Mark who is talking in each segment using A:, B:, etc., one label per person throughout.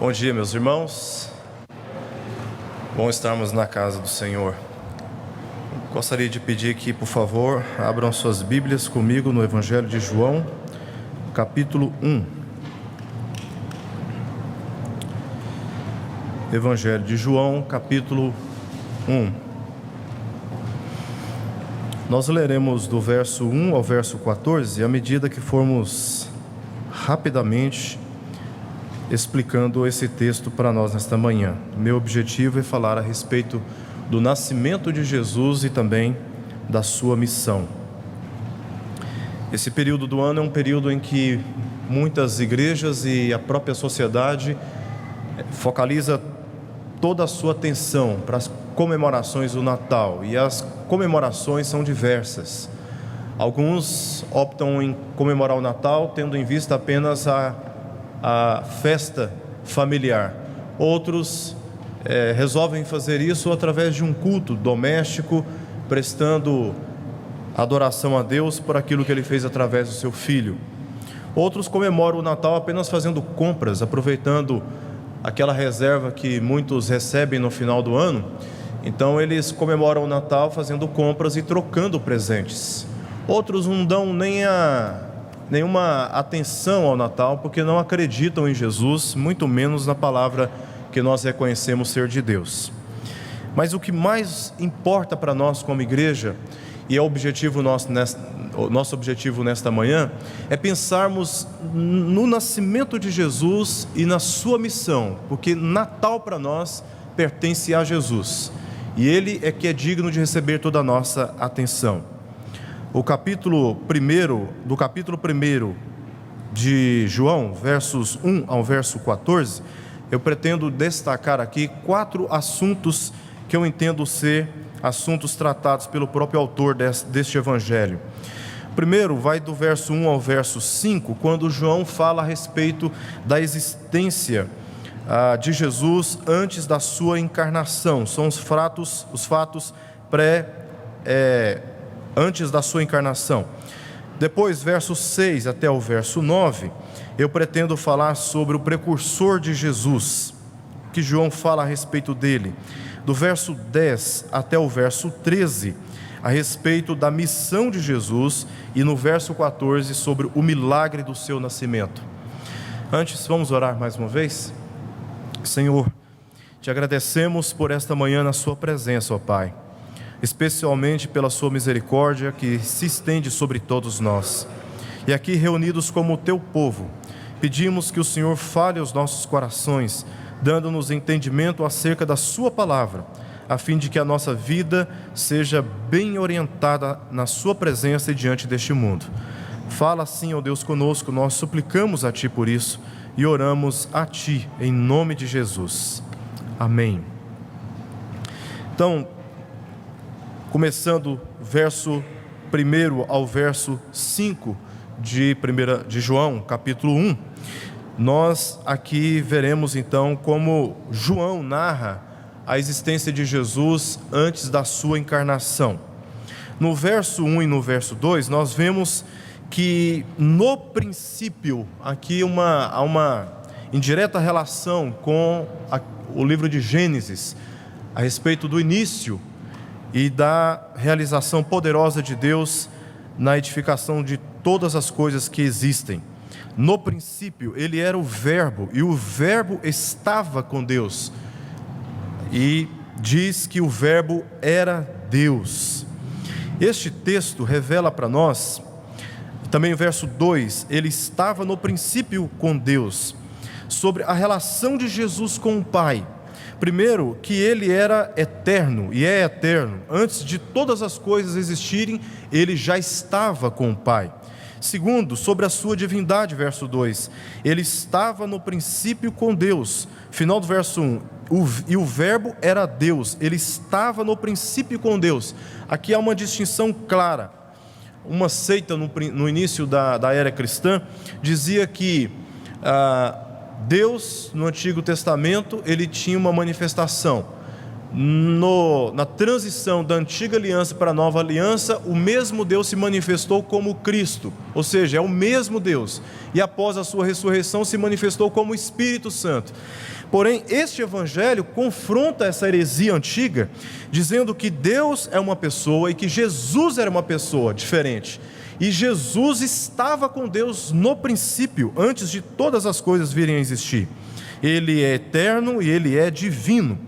A: Bom dia, meus irmãos. Bom estarmos na casa do Senhor. Gostaria de pedir que, por favor, abram suas Bíblias comigo no Evangelho de João, capítulo 1. Evangelho de João, capítulo 1. Nós leremos do verso 1 ao verso 14, à medida que formos rapidamente explicando esse texto para nós nesta manhã. Meu objetivo é falar a respeito do nascimento de Jesus e também da sua missão. Esse período do ano é um período em que muitas igrejas e a própria sociedade focaliza toda a sua atenção para as comemorações do Natal, e as comemorações são diversas. Alguns optam em comemorar o Natal tendo em vista apenas a festa familiar. Outros resolvem fazer isso através de um culto doméstico, prestando adoração a Deus por aquilo que Ele fez através do seu Filho. Outros comemoram o Natal apenas fazendo compras, aproveitando aquela reserva que muitos recebem no final do ano. Então eles comemoram o Natal fazendo compras e trocando presentes. Outros não dão nenhuma atenção ao Natal, porque não acreditam em Jesus, muito menos na palavra que nós reconhecemos ser de Deus. Mas o que mais importa para nós como igreja, e é o nosso objetivo nesta manhã, é pensarmos no nascimento de Jesus e na sua missão, porque Natal para nós pertence a Jesus, e Ele é que é digno de receber toda a nossa atenção. Do capítulo 1 de João, versos 1 ao verso 14, eu pretendo destacar aqui 4 assuntos que eu entendo ser assuntos tratados pelo próprio autor deste evangelho. Primeiro, vai do verso 1 ao verso 5, quando João fala a respeito da existência de Jesus antes da sua encarnação. São os fatos antes da sua encarnação. Depois, verso 6 até o verso 9, eu pretendo falar sobre o precursor de Jesus, que João fala a respeito dele. Do verso 10 até o verso 13, a respeito da missão de Jesus, e no verso 14, sobre o milagre do seu nascimento. Antes, vamos orar mais uma vez? Senhor, te agradecemos por esta manhã na sua presença, ó Pai, especialmente pela sua misericórdia que se estende sobre todos nós. E aqui reunidos como o teu povo, pedimos que o Senhor fale aos nossos corações, dando-nos entendimento acerca da sua palavra, a fim de que a nossa vida seja bem orientada na sua presença e diante deste mundo. Fala assim, ó Deus, conosco, nós suplicamos a Ti por isso e oramos a Ti, em nome de Jesus. Amém. Então, começando verso 1 ao verso 5 de João, capítulo 1, nós aqui veremos então como João narra a existência de Jesus antes da sua encarnação. No verso 1 e no verso 2, nós vemos que no princípio, aqui há uma indireta relação com o livro de Gênesis, a respeito do início e da realização poderosa de Deus na edificação de todas as coisas que existem. No princípio, Ele era o Verbo, e o Verbo estava com Deus, e diz que o Verbo era Deus. Este texto revela para nós, também o verso 2, Ele estava no princípio com Deus, sobre a relação de Jesus com o Pai. Primeiro, que Ele era eterno e é eterno. Antes de todas as coisas existirem, Ele já estava com o Pai. Segundo, sobre a sua divindade, verso 2. Ele estava no princípio com Deus. Final do verso 1. E o Verbo era Deus. Ele estava no princípio com Deus. Aqui há uma distinção clara. Uma seita no início da era cristã dizia que Deus, no Antigo Testamento, Ele tinha uma manifestação. na transição da antiga aliança para a nova aliança, o mesmo Deus se manifestou como Cristo, ou seja, é o mesmo Deus, e após a sua ressurreição se manifestou como Espírito Santo. Porém, este evangelho confronta essa heresia antiga, dizendo que Deus é uma pessoa e que Jesus era uma pessoa diferente. E Jesus estava com Deus no princípio, antes de todas as coisas virem a existir. Ele é eterno e ele é divino.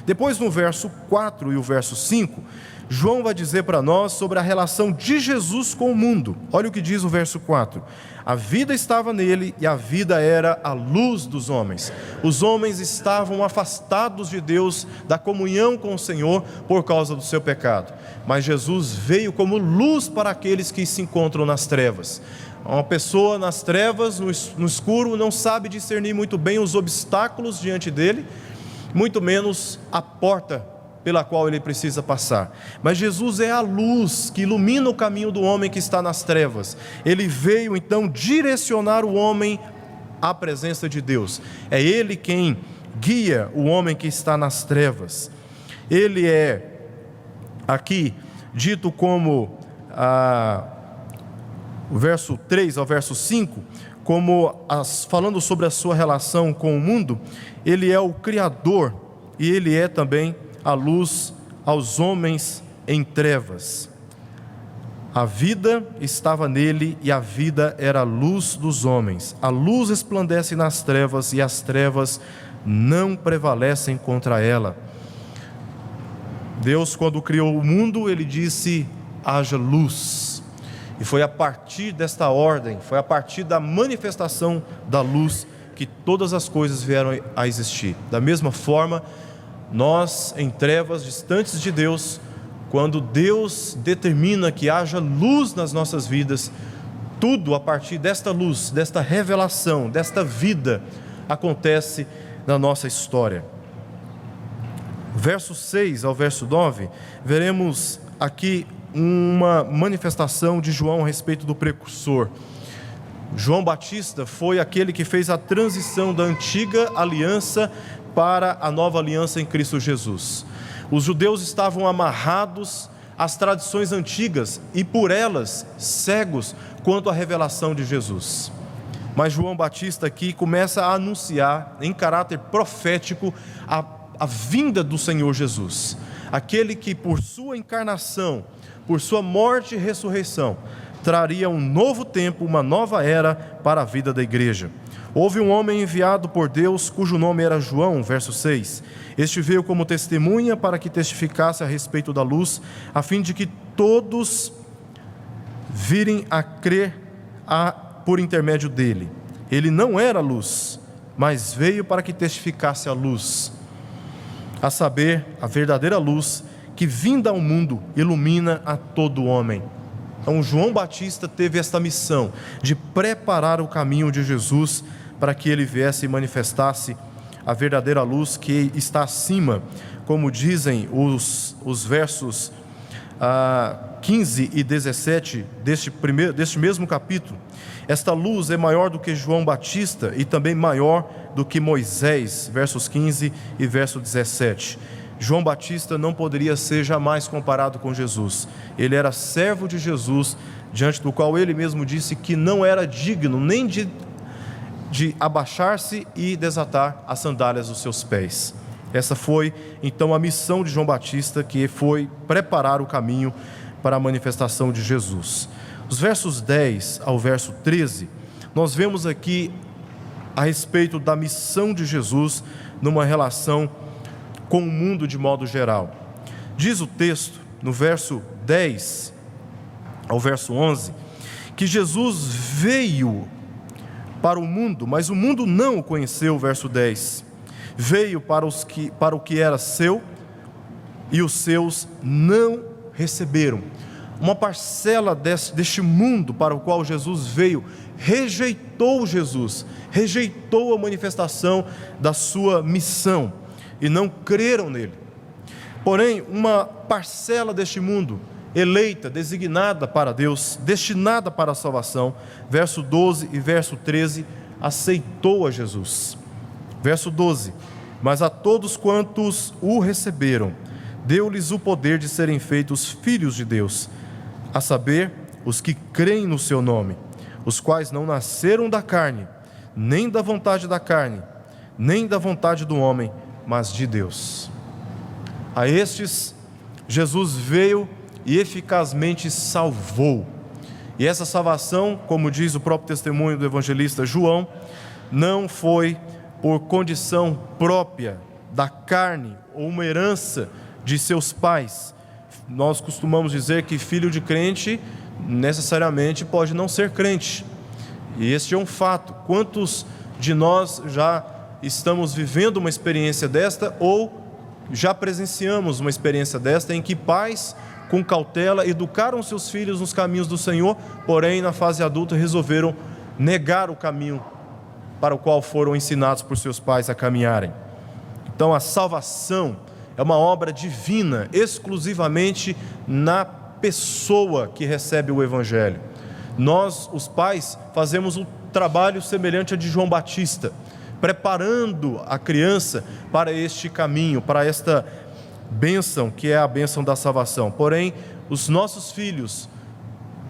A: Depois, no verso 4 e o verso 5, João vai dizer para nós sobre a relação de Jesus com o mundo. Olha o que diz o verso 4. A vida estava nele e a vida era a luz dos homens. Os homens estavam afastados de Deus, da comunhão com o Senhor, por causa do seu pecado. Mas Jesus veio como luz para aqueles que se encontram nas trevas. Uma pessoa nas trevas, no escuro, não sabe discernir muito bem os obstáculos diante dele, muito menos a porta pela qual ele precisa passar. Mas Jesus é a luz que ilumina o caminho do homem que está nas trevas. Ele veio então direcionar o homem à presença de Deus. É Ele quem guia o homem que está nas trevas. Ele é aqui dito como o verso 3 ao verso 5, falando sobre a sua relação com o mundo. Ele é o Criador e Ele é também a luz aos homens em trevas. A vida estava nele e a vida era a luz dos homens. A luz resplandece nas trevas e as trevas não prevalecem contra ela. Deus, quando criou o mundo, Ele disse: haja luz. E foi a partir desta ordem, foi a partir da manifestação da luz que todas as coisas vieram a existir. Da mesma forma, nós em trevas, distantes de Deus, quando Deus determina que haja luz nas nossas vidas, tudo a partir desta luz, desta revelação, desta vida, acontece na nossa história. Verso 6 ao verso 9, veremos aqui uma manifestação de João a respeito do precursor. João Batista foi aquele que fez a transição da antiga aliança para a nova aliança em Cristo Jesus. Os judeus estavam amarrados às tradições antigas e por elas cegos quanto à revelação de Jesus. Mas João Batista aqui começa a anunciar em caráter profético a vinda do Senhor Jesus, aquele que por sua encarnação, por sua morte e ressurreição, traria um novo tempo, uma nova era para a vida da igreja. Houve um homem enviado por Deus, cujo nome era João, verso 6. Este veio como testemunha para que testificasse a respeito da luz, a fim de que todos virem a crer por intermédio dele. Ele não era luz, mas veio para que testificasse a luz, a saber, a verdadeira luz, que vinda ao mundo ilumina a todo homem. Então João Batista teve esta missão de preparar o caminho de Jesus para que ele viesse e manifestasse a verdadeira luz que está acima, como dizem os versos 15 e 17 deste mesmo capítulo. Esta luz é maior do que João Batista e também maior do que Moisés, versos 15 e verso 17. João Batista não poderia ser jamais comparado com Jesus. Ele era servo de Jesus, diante do qual ele mesmo disse que não era digno nem de abaixar-se e desatar as sandálias dos seus pés. Essa foi então a missão de João Batista, que foi preparar o caminho para a manifestação de Jesus. Os versos 10 ao verso 13, nós vemos aqui a respeito da missão de Jesus numa relação com o mundo de modo geral. Diz o texto, no verso 10 ao verso 11, que Jesus veio para o mundo, mas o mundo não o conheceu, verso 10. Veio para o que era seu, e os seus não receberam. Uma parcela deste mundo para o qual Jesus veio, rejeitou Jesus, rejeitou a manifestação da sua missão, e não creram nele. Porém, uma parcela deste mundo, eleita, designada para Deus, destinada para a salvação, verso 12 e verso 13, aceitou a Jesus. Verso 12: Mas a todos quantos o receberam, deu-lhes o poder de serem feitos filhos de Deus, a saber, os que creem no seu nome, os quais não nasceram da carne, nem da vontade da carne, nem da vontade do homem, mas de Deus. A estes, Jesus veio e eficazmente salvou. E essa salvação, como diz o próprio testemunho do evangelista João, não foi por condição própria da carne ou uma herança de seus pais. Nós costumamos dizer que filho de crente necessariamente pode não ser crente. E este é um fato. Quantos de nós já estamos vivendo uma experiência desta ou já presenciamos uma experiência desta em que pais, com cautela, educaram seus filhos nos caminhos do Senhor, porém na fase adulta resolveram negar o caminho para o qual foram ensinados por seus pais a caminharem. Então a salvação é uma obra divina, exclusivamente na pessoa que recebe o Evangelho. Nós, os pais, fazemos um trabalho semelhante ao de João Batista, preparando a criança para este caminho, para esta bênção que é a bênção da salvação. Porém, os nossos filhos,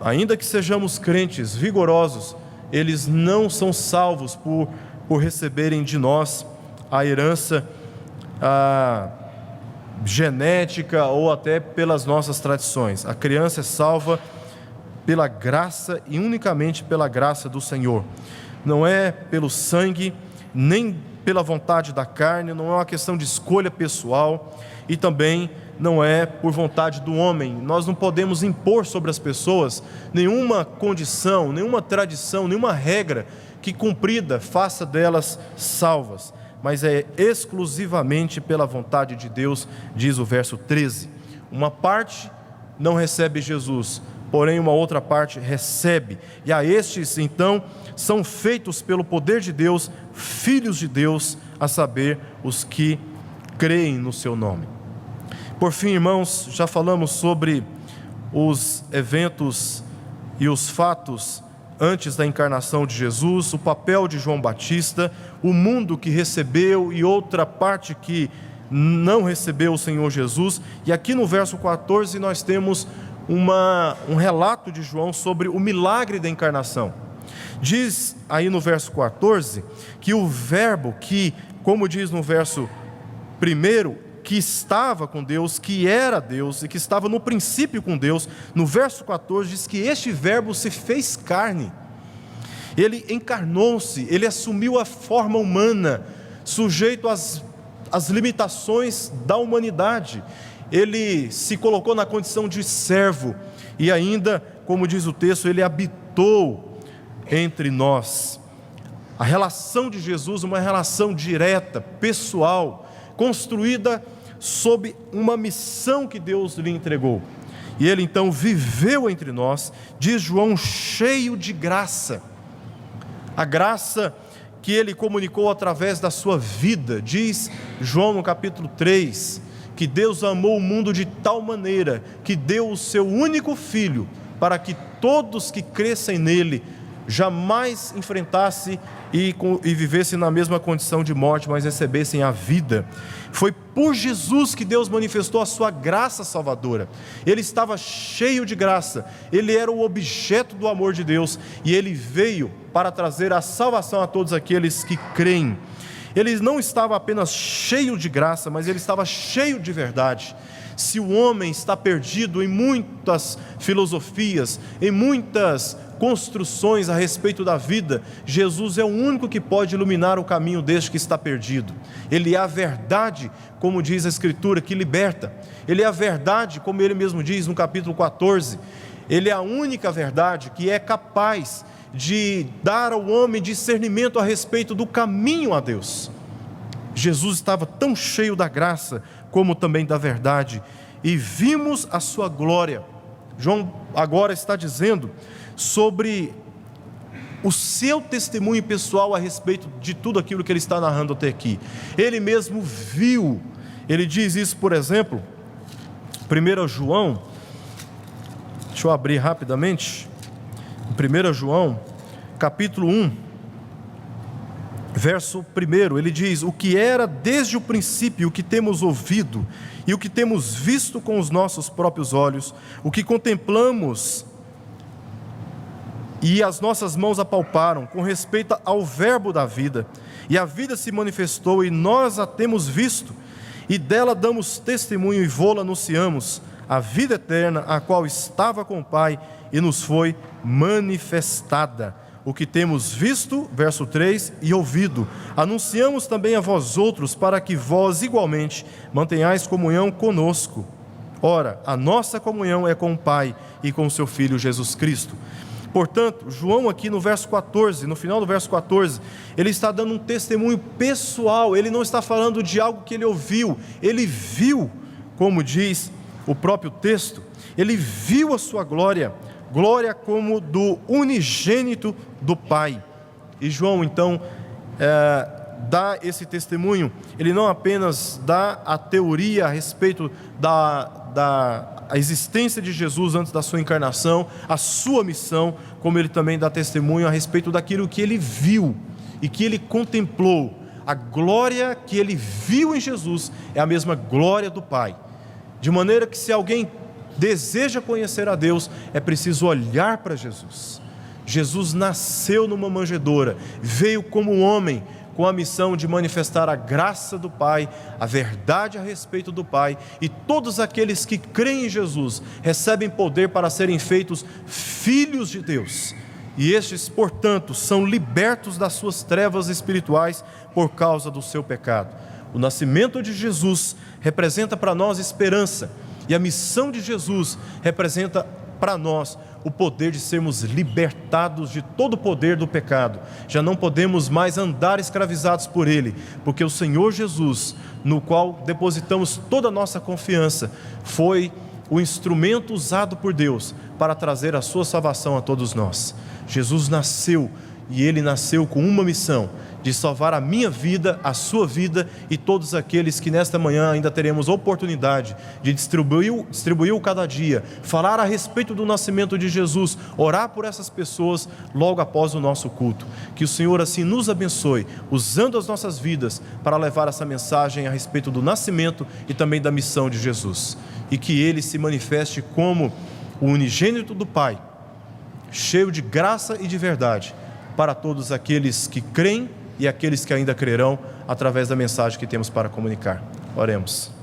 A: ainda que sejamos crentes vigorosos, eles não são salvos por receberem de nós a herança genética ou até pelas nossas tradições. A criança é salva pela graça e unicamente pela graça do Senhor. Não é pelo sangue, nem pela vontade da carne, não é uma questão de escolha pessoal e também não é por vontade do homem. Nós não podemos impor sobre as pessoas nenhuma condição, nenhuma tradição, nenhuma regra que cumprida faça delas salvas, mas é exclusivamente pela vontade de Deus, diz o verso 13. Uma parte não recebe Jesus, porém uma outra parte recebe, e a estes então são feitos pelo poder de Deus, filhos de Deus, a saber, os que creem no seu nome. Por fim, irmãos, já falamos sobre os eventos e os fatos antes da encarnação de Jesus, o papel de João Batista, o mundo que recebeu e outra parte que não recebeu o Senhor Jesus. E aqui no verso 14 nós temos um relato de João sobre o milagre da encarnação. Diz aí no verso 14 que o verbo que, como diz no verso 1, que estava com Deus, que era Deus e que estava no princípio com Deus, no verso 14 diz que este verbo se fez carne. Ele encarnou-se, ele assumiu a forma humana, sujeito às limitações da humanidade. Ele se colocou na condição de servo e ainda, como diz o texto, ele habitou entre nós. A relação de Jesus, uma relação direta, pessoal, construída sob uma missão que Deus lhe entregou. E ele então viveu entre nós, diz João, cheio de graça. A graça que ele comunicou através da sua vida, diz João no capítulo 3, que Deus amou o mundo de tal maneira que deu o seu único filho, para que todos que crescem nele jamais enfrentassem e vivessem na mesma condição de morte, mas recebessem a vida. Foi por Jesus que Deus manifestou a sua graça salvadora. Ele estava cheio de graça, ele era o objeto do amor de Deus, e ele veio para trazer a salvação a todos aqueles que creem. Ele não estava apenas cheio de graça, mas ele estava cheio de verdade. Se o homem está perdido em muitas filosofias, em muitas construções a respeito da vida, Jesus é o único que pode iluminar o caminho deste que está perdido. Ele é a verdade, como diz a Escritura, que liberta. Ele é a verdade, como ele mesmo diz no capítulo 14. Ele é a única verdade que é capaz de dar ao homem discernimento a respeito do caminho a Deus. Jesus estava tão cheio da graça, como também da verdade, e vimos a sua glória. João agora está dizendo sobre o seu testemunho pessoal a respeito de tudo aquilo que ele está narrando até aqui. Ele mesmo viu, ele diz isso, por exemplo, 1 João, deixa eu abrir rapidamente, 1 João, capítulo 1, verso 1, ele diz: o que era desde o princípio, o que temos ouvido e o que temos visto com os nossos próprios olhos, o que contemplamos e as nossas mãos apalparam com respeito ao verbo da vida. E a vida se manifestou e nós a temos visto, e dela damos testemunho e vô-la anunciamos, a vida eterna, a qual estava com o Pai e nos foi manifestada. O que temos visto, verso 3, e ouvido, anunciamos também a vós outros, para que vós igualmente mantenhais comunhão conosco. Ora, a nossa comunhão é com o Pai e com o seu Filho Jesus Cristo. Portanto, João aqui no verso 14, no final do verso 14, ele está dando um testemunho pessoal, ele não está falando de algo que ele ouviu, ele viu, como diz o próprio texto, ele viu a sua glória, glória como do unigênito do Pai. E João então dá esse testemunho, ele não apenas dá a teoria a respeito da existência de Jesus antes da sua encarnação, a sua missão, como ele também dá testemunho a respeito daquilo que ele viu e que ele contemplou. A glória que ele viu em Jesus é a mesma glória do Pai. De maneira que se alguém deseja conhecer a Deus, é preciso olhar para Jesus. Jesus nasceu numa manjedoura, veio como homem, com a missão de manifestar a graça do Pai, a verdade a respeito do Pai, e todos aqueles que creem em Jesus recebem poder para serem feitos filhos de Deus. E estes, portanto, são libertos das suas trevas espirituais por causa do seu pecado. O nascimento de Jesus representa para nós esperança, e a missão de Jesus representa para nós o poder de sermos libertados de todo o poder do pecado. Já não podemos mais andar escravizados por ele, porque o Senhor Jesus, no qual depositamos toda a nossa confiança, foi o instrumento usado por Deus para trazer a sua salvação a todos nós. Jesus nasceu, e ele nasceu com uma missão: de salvar a minha vida, a sua vida e todos aqueles que nesta manhã ainda teremos oportunidade de distribuir cada dia, falar a respeito do nascimento de Jesus, orar por essas pessoas logo após o nosso culto. Que o Senhor assim nos abençoe, usando as nossas vidas para levar essa mensagem a respeito do nascimento e também da missão de Jesus, e que ele se manifeste como o unigênito do Pai, cheio de graça e de verdade, para todos aqueles que creem e aqueles que ainda crerão através da mensagem que temos para comunicar. Oremos.